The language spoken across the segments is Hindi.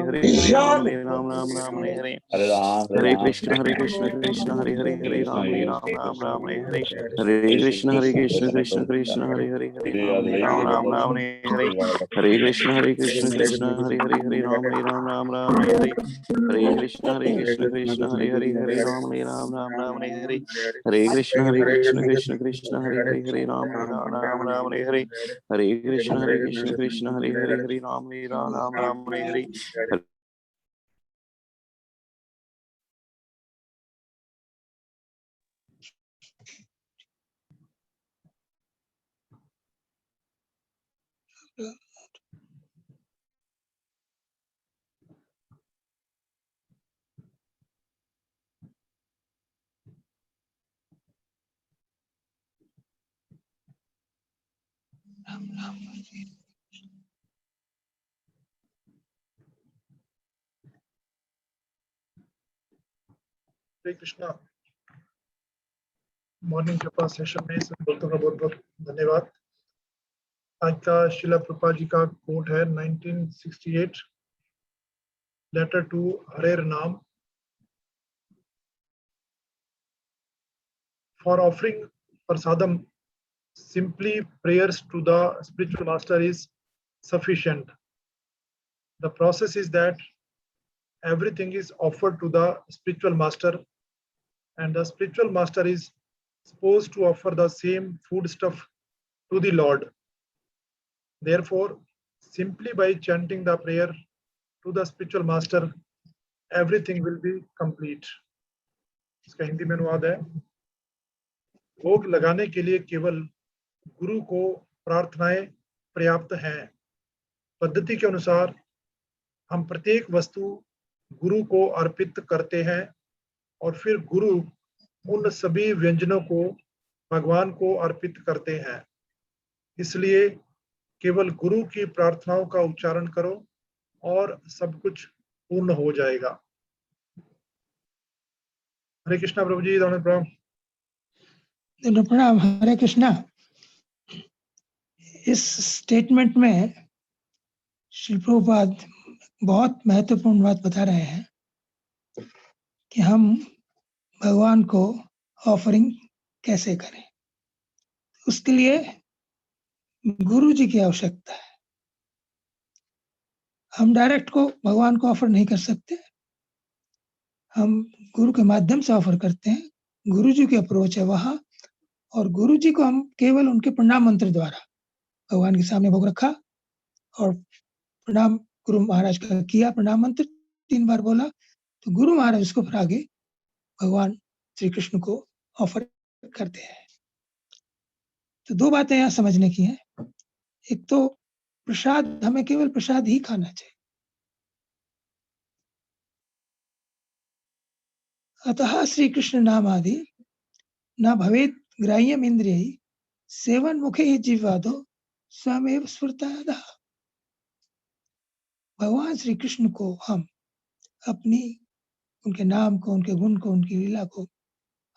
हरे हरे राम राम राम हरे हरे हरे कृष्ण कृष्ण हरे हरे हरे राम राम हरे हरे हरे कृष्ण कृष्ण कृष्ण हरे हरे हरे राम राम हरे हरे हरे कृष्ण कृष्ण हरे हरे हरे राम राम हरे हरे हरे कृष्ण कृष्ण हरे हरे हरे राम राम हरे हरे हरे कृष्ण कृष्ण हरे हरे हरे राम राम हरे हरे हरे कृष्ण कृष्ण हरे हरे हरे राम राम हरे हरे हरे कृष्णा। मॉर्निंग कृपा सेशन में सब दोस्तों का बहुत बहुत धन्यवाद। आज का शिला प्रभुपाद जी का कोट है 1968, लेटर टू हरेर नाम। For offering prasadam simply prayers to the spiritual master is sufficient. The process is that everything is offered to the spiritual master, and the spiritual master is supposed to offer the same food stuff to the Lord. Therefore, simply by chanting the prayer to the spiritual master, everything will be complete. इसका हिंदी में अनुवाद है, भोग लगाने के लिए केवल गुरु को प्रार्थनाएं पर्याप्त हैं। पद्धति के अनुसार हम प्रत्येक वस्तु गुरु को अर्पित करते हैं और फिर गुरु उन सभी व्यंजनों को भगवान को अर्पित करते हैं। इसलिए केवल गुरु की प्रार्थनाओं का उच्चारण करो और सब कुछ पूर्ण हो जाएगा। हरे कृष्णा प्रभु जी, प्रणाम। प्रणाम। हरे कृष्णा। इस स्टेटमेंट में श्री प्रभुपाद बहुत महत्वपूर्ण बात बता रहे हैं कि हम भगवान को ऑफरिंग कैसे करें। उसके लिए गुरु जी की आवश्यकता है। हम डायरेक्ट को भगवान को ऑफर नहीं कर सकते, हम गुरु के माध्यम से ऑफर करते हैं। गुरु जी की अप्रोच है वहां, और गुरु जी को हम केवल उनके प्रणाम मंत्र द्वारा भगवान के सामने भोग रखा और प्रणाम गुरु महाराज का किया, प्रणाम मंत्र 3 बार बोला, तो गुरु महाराज उसको फिर आगे भगवान श्री कृष्ण को ऑफर करते हैं। तो 2 बातें यहाँ समझने की हैं। एक तो प्रसाद, हमें केवल प्रसाद ही खाना चाहिए। अतः श्री कृष्ण नाम आदि न भवेत ग्राह्यम इंद्रिय सेवन मुखे ही जीवादो स्वयं स्फुरतादा। भगवान श्री कृष्ण को हम अपनी, उनके नाम को, उनके गुण को, उनकी लीला को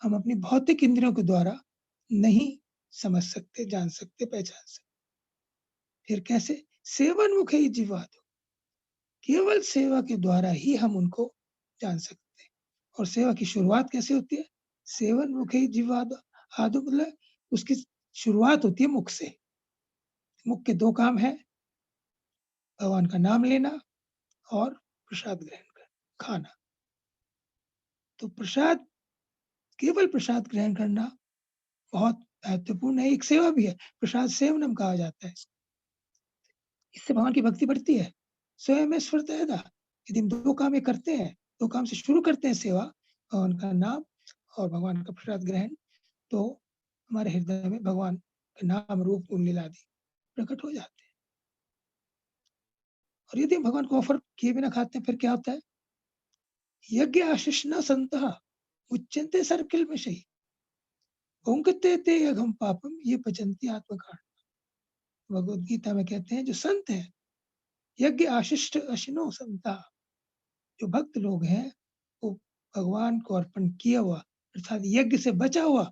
हम अपनी भौतिक इंद्रियों के द्वारा नहीं समझ सकते, जान सकते, पहचान सकते। फिर कैसे? सेवन मुखे ही जीवादो, केवल सेवा के द्वारा ही हम उनको जान सकते हैं। और सेवा की शुरुआत कैसे होती है? सेवन मुखे ही जीवादो, आदो मतलब उसकी शुरुआत होती है मुख से। मुख के 2 काम है, भगवान का नाम लेना और प्रसाद ग्रहण करना, खाना। तो प्रसाद, केवल प्रसाद ग्रहण करना बहुत महत्वपूर्ण है। एक सेवा भी है, प्रसाद सेवनम कहा जाता है। इससे भगवान की भक्ति बढ़ती है। स्वयं में स्फुरता, यदि हम 2 काम करते हैं, 2 काम से शुरू करते हैं सेवा, भगवान का नाम और भगवान का प्रसाद ग्रहण, तो हमारे हृदय में भगवान के नाम, रूप, गुण, लीला आदि प्रकट हो जाते हैं। और यदि हम भगवान को ऑफर किए बिना खाते हैं, फिर क्या होता है? यज्ञ आशीष न संतः उच्चन्ते सर्किल में सही ओंकते ते यघम पापम ये पचंती आत्मकांड। भगवद गीता में कहते हैं जो संत है, यज्ञ आशिष्ट अशिनो संता, जो भक्त लोग हैं वो भगवान को अर्पण किया हुआ अर्थात यज्ञ से बचा हुआ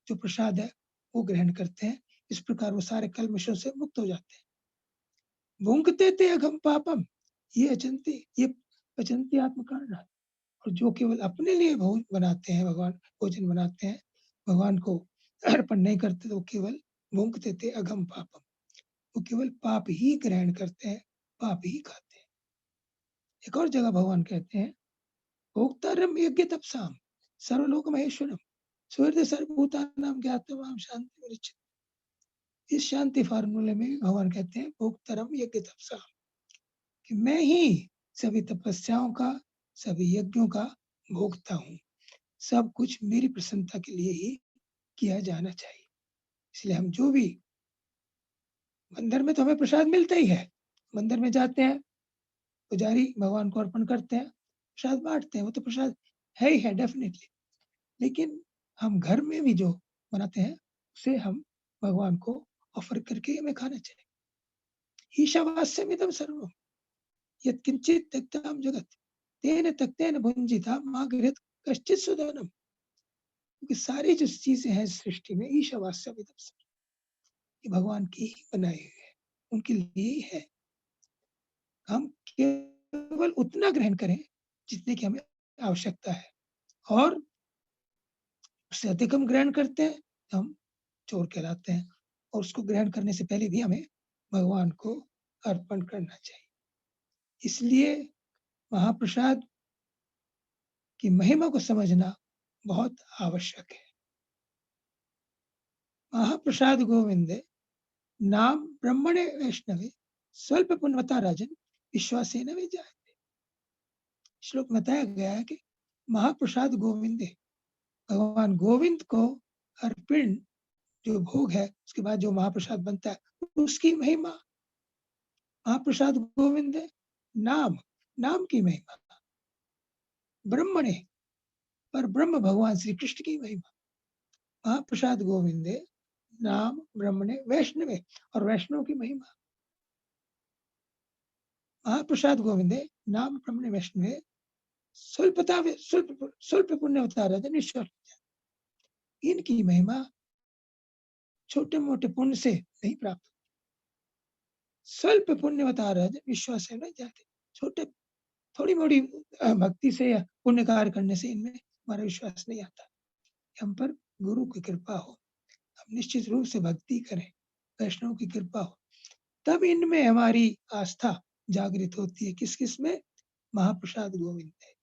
जो प्रसाद है वो ग्रहण करते हैं। इस प्रकार वो सारे कल्मशों से मुक्त हो जाते हैं। भूंकते ते अघम पापम, ये अचंती, ये पचंती आत्मकारण है। और जो केवल अपने लिए भोजन बनाते हैं, भगवान को अर्पण नहीं करते, तो केवल भुंक्ते थे अघम पापम, वो केवल पाप ही ग्रहण करते हैं, पाप ही खाते हैं। एक और जगह भगवान कहते हैं, भोक्तारम यज्ञ तपसाम सर्वलोक महेश्वरम स्वर्ग सर्वभूतानां ज्ञातवाम शांति विरचित। इस शांति फार्मूले में भगवान कहते हैं, भोक्तारम यज्ञ तपसाम, कि मैं ही सभी तपस्याओं का, सभी यज्ञों का भोक्ता हूँ। सब कुछ मेरी प्रसन्नता के लिए ही किया जाना चाहिए। इसलिए हम जो भी मंदिर में, तो हमें प्रसाद मिलता ही है। मंदिर में जाते हैं, पुजारी भगवान को अर्पण करते हैं, प्रसाद बांटते हैं, वो तो प्रसाद है ही है डेफिनेटली। लेकिन हम घर में भी जो बनाते हैं, उसे हम भगवान को ऑफर करके हमें खाना चाहिए। ईशावास्यमिदं सर्वम यत्किंचित् त्यक्तां जगत तेन त्यक्तेन भुंजिता मा गृहत कश्चित् सुदानम। क्योंकि सारी जो चीजें हैं सृष्टि में, ईशावास्यमिदं सर्वम, ये भगवान की ही बनाई हुई है, उनके लिए ही है। हम केवल उतना ग्रहण करें जितने की हमें आवश्यकता है, और उससे अधिक हम ग्रहण करते हैं तो हम चोर कहलाते हैं। और उसको ग्रहण करने से पहले भी हमें भगवान को अर्पण करना चाहिए। इसलिए महाप्रसाद की महिमा को समझना बहुत आवश्यक है। महाप्रसाद गोविंदे नाम ब्रह्मणे वैष्णवे स्वल्प पुण्यवता राजन विश्वासेन विजायते। श्लोक में बताया गया है कि महाप्रसाद गोविंदे, भगवान गोविंद को अर्पण जो भोग है, उसके बाद जो महाप्रसाद बनता है, उसकी महिमा। महाप्रसाद गोविंद नाम, नाम की महिमा। ब्रह्मणे, पर ब्रह्म भगवान श्री कृष्ण की महिमा। महाप्रसाद गोविंदे नाम ब्रह्मणे वैष्णवे, और वैष्णव की महिमा। महाप्रसाद गोविंदे नाम ब्रह्मणे वैष्णवे स्वल्प पुण्यवतार ईश्वर। इनकी महिमा छोटे मोटे पुण्य से नहीं प्राप्त, स्वल्प पुण्यवतार विश्वास से नहीं जाते। छोटे थोड़ी मोड़ी भक्ति से या पुण्य कार्य करने से इनमें हमारा विश्वास नहीं आता। हम पर गुरु की कृपा हो, हम निश्चित रूप से भक्ति करें, वैष्णव की कृपा हो, तब इनमें हमारी आस्था जागृत होती है। किस किस में? महाप्रसाद गोविंद है,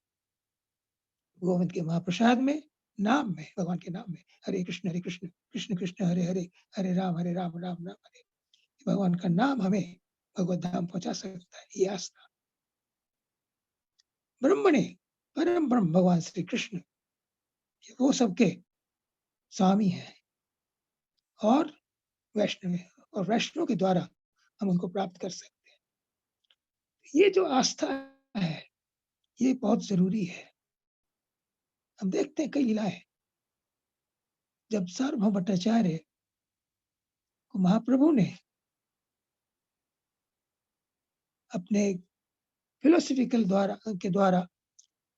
गोविंद के महाप्रसाद में, नाम में, भगवान के नाम में। हरे कृष्ण कृष्ण कृष्ण हरे हरे, हरे राम राम राम हरे। भगवान का नाम हमें भगवत धाम पहुंचा सकता है, ये आस्था। ब्रह्मणे, परम ब्रह्म भगवान श्री कृष्ण, वो सबके स्वामी है और वैष्णव है, और वैष्णव के द्वारा हम उनको प्राप्त कर सकते हैं। ये जो आस्था है, ये बहुत जरूरी है। हम देखते हैं कई लीलाएं, जब सार्वभौम भट्टाचार्य को महाप्रभु ने अपने फिलोसफिकल द्वारा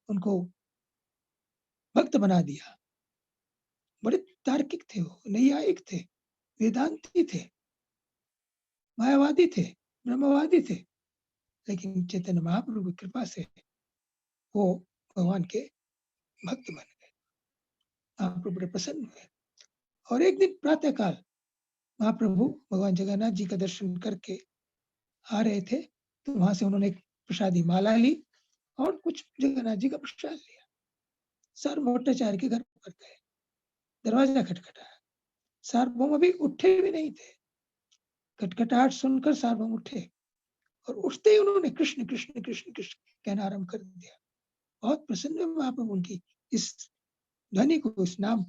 उनको भक्त बना दिया। बड़े तार्किक थे, वो नैयायिक थे, वेदांती थे, मायावादी थे, ब्रह्मवादी थे, लेकिन चैतन्य महाप्रभु की कृपा से वो भगवान के भक्त बन गए। महाप्रभु बड़े प्रसन्न हुए, और एक दिन प्रातः काल महाप्रभु भगवान जगन्नाथ जी का दर्शन करके आ रहे थे, तो वहां से उन्होंने एक प्रसादी माला ली और कुछ जगन्नाथ जी का प्रसाद लिया। सार्वभौम भट्टाचार्य के घर पर गए, दरवाजा खटखटाया, सार्वभौम अभी उठे भी नहीं थे। खटखटाहट सुनकर सार्वभौम उठे, और उठते ही उन्होंने कृष्ण कृष्ण कृष्ण कृष्ण कहना आरंभ कर दिया। बहुत प्रसन्न हुए महाप्रभु उनकी इस ध्वनि को, इस नाम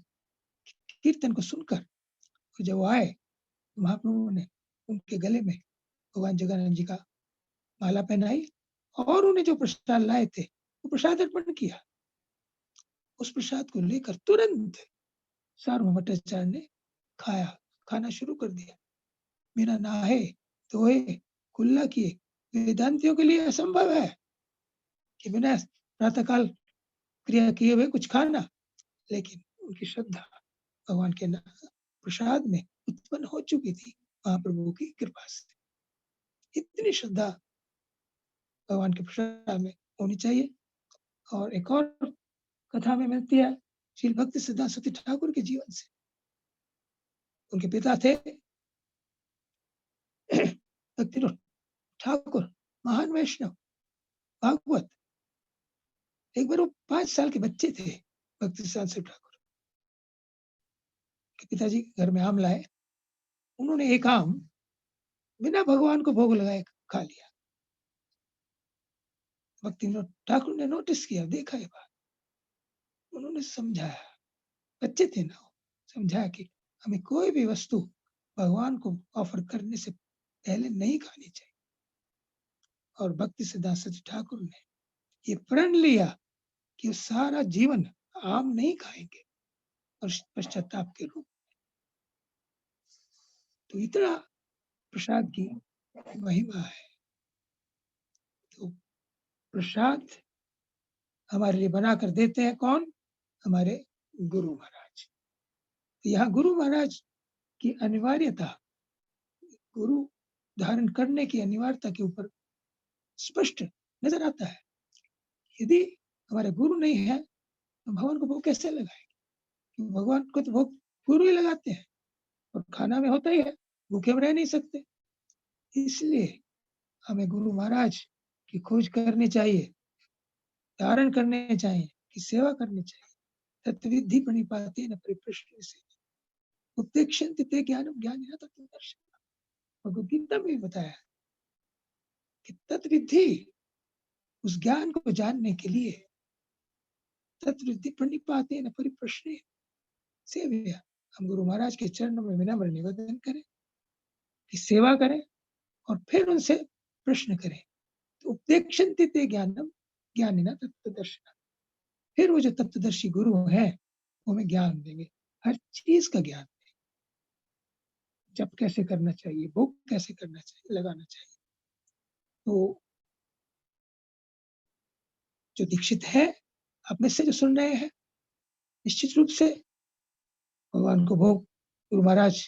कीर्तन को सुनकर। और जब आए, महाप्रभु ने उनके गले में भगवान जगन्नाथ जी का माला पहनाई, और उन्हें जो प्रसाद लाए थे वो प्रसाद अर्पण किया। उस प्रसाद को लेकर तुरंत सार्वभौम भट्टाचार्य ने खाना शुरू कर दिया। बिना नहाए धोए कुल्ला किए, वेदांतियों के लिए असंभव है कि बिना प्रातःकाल क्रिया किए हुए कुछ खाना, लेकिन उनकी श्रद्धा भगवान के प्रसाद में उत्पन्न हो चुकी थी महाप्रभु की कृपा से। इतनी श्रद्धा भगवान के प्रसाद में होनी चाहिए। और एक और कथा में मिलती है श्री भक्ति सिद्धांत सती ठाकुर के जीवन से। उनके पिता थे भक्ति ठाकुर, महान वैष्णव, भागवत। एक बार वो 5 साल के बच्चे थे भक्ति सिद्धांत सती ठाकुर के पिताजी घर में आम लाए। उन्होंने एक आम बिना भगवान को भोग लगाए खा लिया। भक्ति ठाकुर ने नोटिस किया, देखा ये बात। उन्होंने समझाया, बच्चे थे ना, समझाया कि हमें कोई भी वस्तु भगवान को ऑफर करने से पहले नहीं खानी चाहिए। और भक्ति सिद्धांत सती ठाकुर ने ये प्रण लिया कि वो सारा जीवन आम नहीं खाएंगे और पश्चाताप के रूप में। तो इतना प्रसाद की महिमा है। तो प्रसाद हमारे लिए बनाकर देते हैं कौन? हमारे गुरु महाराज। यहाँ गुरु महाराज की अनिवार्यता, गुरु धारण करने की अनिवार्यता के ऊपर स्पष्ट नजर आता है। यदि हमारे गुरु नहीं है तो भगवान को भोग कैसे लगाएंगे? भगवान को तो भोग गुरु ही लगाते हैं और खाना में होता ही है, भूखे में रह नहीं सकते। इसलिए हमें गुरु महाराज की खोज करनी चाहिए, धारण करने चाहिए, की सेवा करनी चाहिए। तत्विधि प्रणिपाते न परिप्रश्न से उपदेक्षन्ति ते ज्ञानम ज्ञानिनः तत्त्वदर्शिनः। भगवद गीता में भी बताया कि तत्विधि, उस ज्ञान को जानने के लिए तत्विधि प्रणिपाते न परिप्रश्न से हम गुरु महाराज के चरणों में विनम्र निवेदन करें कि सेवा करें और फिर उनसे प्रश्न करें। तो उपदेक्षन्ति ते ज्ञानम ज्ञानिनः तत्त्वदर्शिनः। फिर वो जो तत्वदर्शी गुरु है वो हमें ज्ञान देंगे, हर चीज का ज्ञान देंगे। जब कैसे करना चाहिए, भोग कैसे करना चाहिए, लगाना चाहिए। तो जो दीक्षित है, आप में से जो सुन रहे हैं, निश्चित रूप से भगवान को भोग गुरु महाराज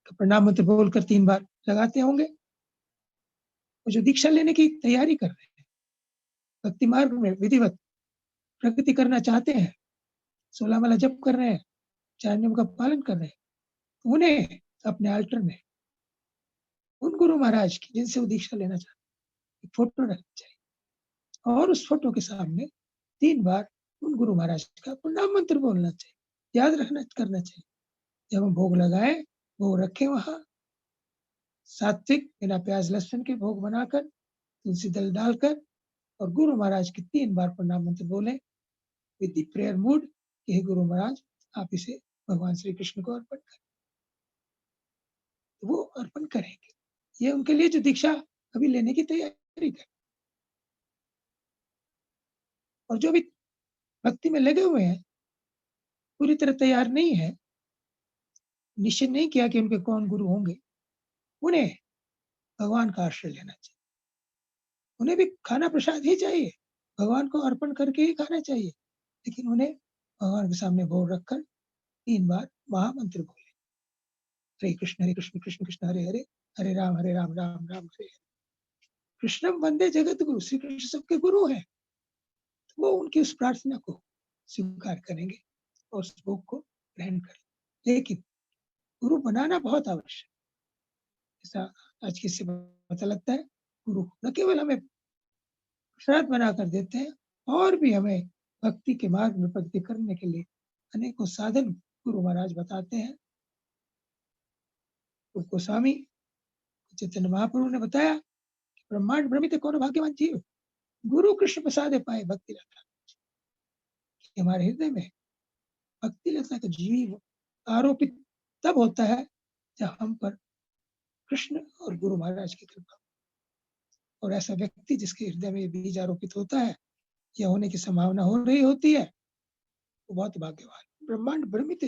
का प्रणाम मंत्र बोलकर 3 बार लगाते होंगे। वो जो दीक्षा लेने की तैयारी कर रहे हैं, भक्ति मार्ग में विधिवत प्रगति करना चाहते हैं, 16 माला जप कर रहे हैं, 4 नियम का पालन कर रहे हैं, उन्हें अपने आल्टर में उन गुरु महाराज की जिनसे वो दीक्षा लेना चाहते हैं फोटो रखनी चाहिए और उस फोटो के सामने 3 बार उन गुरु महाराज का प्रणाम मंत्र बोलना चाहिए, याद रखना करना चाहिए। जब हम भोग लगाए, भोग रखें वहां सात्विक बिना प्याज लहसुन के भोग बनाकर तुलसी दल डालकर और गुरु महाराज की 3 बार प्रणाम मंत्र बोले विद द प्रेयर मूड कि हे गुरु महाराज आप इसे भगवान श्री कृष्ण को अर्पण करें। वो अर्पण करेंगे। ये उनके लिए जो दीक्षा अभी लेने की तैयारी कर और जो भी भक्ति में लगे हुए हैं, पूरी तरह तैयार नहीं है, निश्चय नहीं किया कि उनके कौन गुरु होंगे, उन्हें भगवान का आश्रय लेना चाहिए। उन्हें भी खाना प्रसाद ही चाहिए, भगवान को अर्पण करके ही खाना चाहिए, लेकिन उन्हें भगवान के सामने भोग रखकर 3 बार महामंत्र बोले हरे कृष्ण कृष्ण कृष्ण हरे हरे, हरे राम राम राम हरे हरे। कृष्णम वंदे जगत गुरु, श्री कृष्ण सबके गुरु हैं। वो उनकी उस प्रार्थना को स्वीकार करेंगे और उस भोग को ग्रहण करेंगे। लेकिन गुरु बनाना बहुत आवश्यक है। ऐसा आज किससे पता लगता है, गुरु न केवल हमें प्रसाद बनाकर देते हैं और भी हमें भक्ति के मार्ग में प्रगति करने के लिए अनेकों साधन गुरु महाराज बताते हैं। रूप गोस्वामी चैतन्य महाप्रभु ने बताया कि ब्रह्मांड भ्रमित कौन भाग्यवान जीव, गुरु कृष्ण प्रसाद पाए भक्ति लता। हमारे हृदय में भक्ति लता का जीव आरोपित तब होता है जब हम पर कृष्ण और गुरु महाराज की कृपा। और ऐसा व्यक्ति जिसके हृदय में बीज आरोपित होता है या होने की संभावना हो रही होती है, वो बहुत भाग्यवान। ब्रह्मांड भ्रमित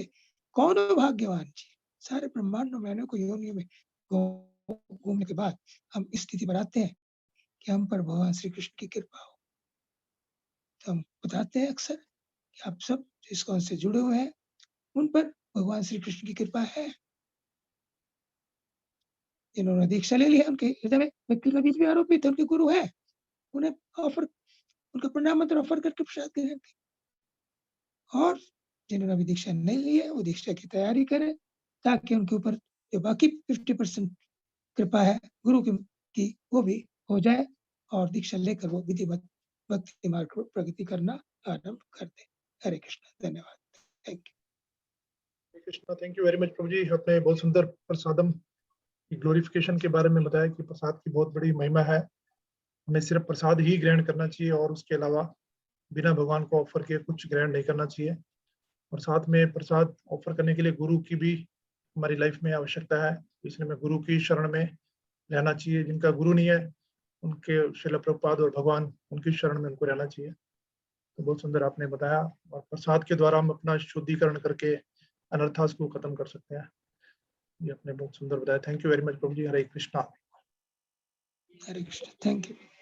कौन भाग्यवान जी। सारे ब्रह्मांडों में अनेकों योनियों में घूमने के बाद हम इस स्थिति पर आते हैं कि हम पर भगवान श्री कृष्ण की कृपा हो। तो हम बताते हैं अक्सर कि आप सब जिसको उनसे जुड़े हुए हैं उन पर भगवान श्री कृष्ण की कृपा है। जिन्होंने दीक्षा ले ली है उनके हृदय में भक्ति का बीज भी आरोपित है, उनके गुरु है। उन्हें ऑफर, उनका प्रणाम मंत्र ऑफर करके प्रसाद ग्रहण करें। और जिन्होंने अभी दीक्षा नहीं ली है वो दीक्षा की तैयारी करें, ताकि उनके ऊपर जो बाकी 50% कृपा है गुरु की वो भी हो जाए और दीक्षा लेकर वो विधिवत भक्ति मार्ग पर प्रगति करना आरंभ कर दे। हरे कृष्ण, धन्यवाद, thank you. Hare Krishna, thank you very much प्रभु जी। आपने बहुत सुंदर प्रसादम की ग्लोरिफिकेशन के बारे में बताया कि प्रसाद की बहुत बड़ी महिमा है। हमें सिर्फ प्रसाद ही ग्रहण करना चाहिए और उसके अलावा बिना भगवान को ऑफर किए कुछ ग्रहण नहीं करना चाहिए। और साथ में प्रसाद ऑफर करने के लिए गुरु की भी हमारी लाइफ में आवश्यकता है, इसलिए हमें गुरु की शरण में रहना चाहिए। जिनका गुरु नहीं है उनके श्रील प्रभुपाद और भगवान उनकी शरण में उनको रहना चाहिए। तो बहुत सुंदर आपने बताया, और प्रसाद के द्वारा हम अपना शुद्धिकरण करके अनर्थास को खत्म कर सकते हैं। ये आपने बहुत सुंदर बताया। Thank you very much Prabhu ji. Hare Krishna. Hare Krishna, thank you.